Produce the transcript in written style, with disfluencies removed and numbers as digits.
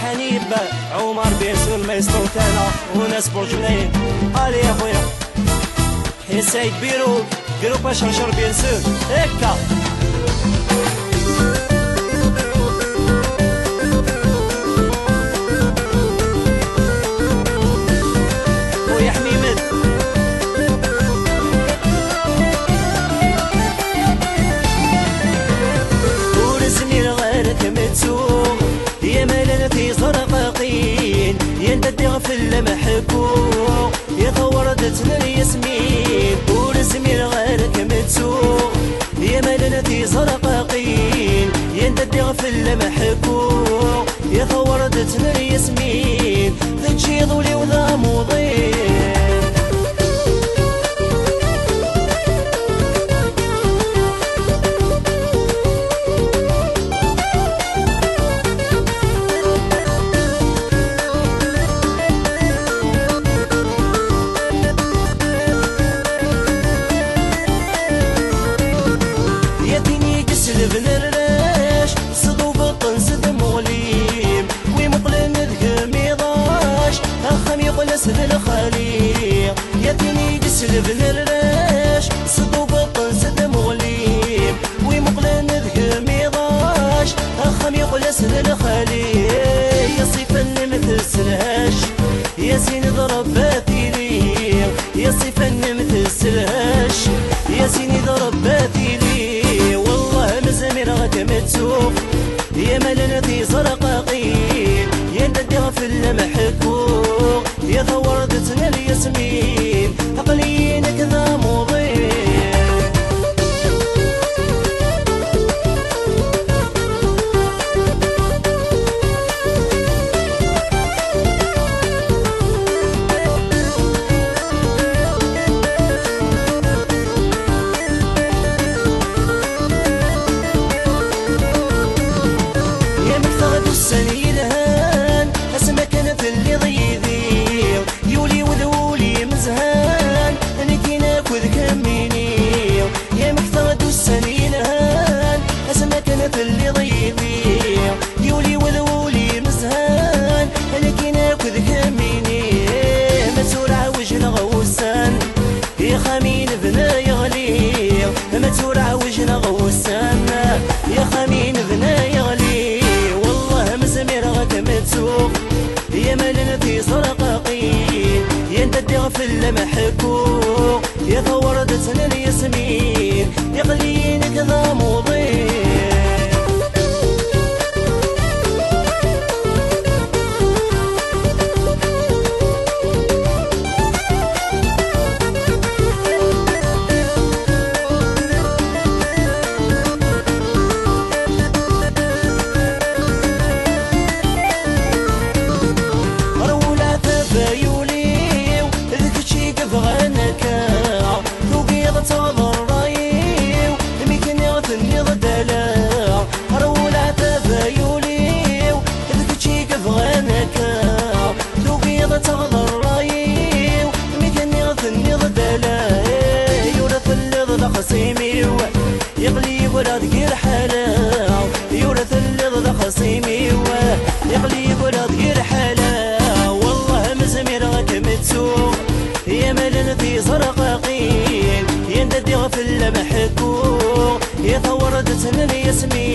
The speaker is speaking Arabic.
حنيب عمر بيسون ما يسلطانا وناس برجلين علي يا خويا حسايد بيرو جروب شرشر بيسون هكا ويا حميمد ورسمي الغارك متسوق يا مالنا في زرقاقين يا انت تغفل محكوك يا ثوردتنا الياسمين ورسمي الغارك متسوق يا مالنا في زرقاقين يا انت تغفل محكوك يا ثوردتنا الياسمين تجي ضولي وذا مضيق بن الريش صدو بطن سد مغليم ومقلن ذك ميضاش اخم يقل سد الخليق ياتيني جسل بن الريش صدو بطن سد مغليم ومقلن ذك ميضاش اخم يقل سد الخليق يا صيفا مثل سلهاش يا سين ضرب باثيلي يا صيفا مثل سلهاش يا سين ضرب باثيلي مزمير متسوق يا مالنا في زرقاقين يا انت تغفل محكوك يا ثوردتنا الياسمين عقلينا كذا مضيق السني الهان اسمع كان في اللي ضيذي يولي وذولي مزهان انا كي ناكل كميني يا مكثرة السني الهان اسمع كان في اللي ضيذي يولي وذولي مزهان انا كي ناكل كميني مسور عوج غوسان يا خمين بنا يغلي مسور عوج غوسان يا خمين بنا يغلي متسوق يا مالنا في زرقاقين يا انت تغفل محكوك يا ثوردتنا الياسمين يا قلينا كذا مضيق يقلي ولا تقير حلا يورث اللي خصيمي يقلي ولا تقير حلا والله مزمير غاك متسوق يا مالنا في زرقاقين يا انت تغفل محكوك يا ثوردتنا الياسمين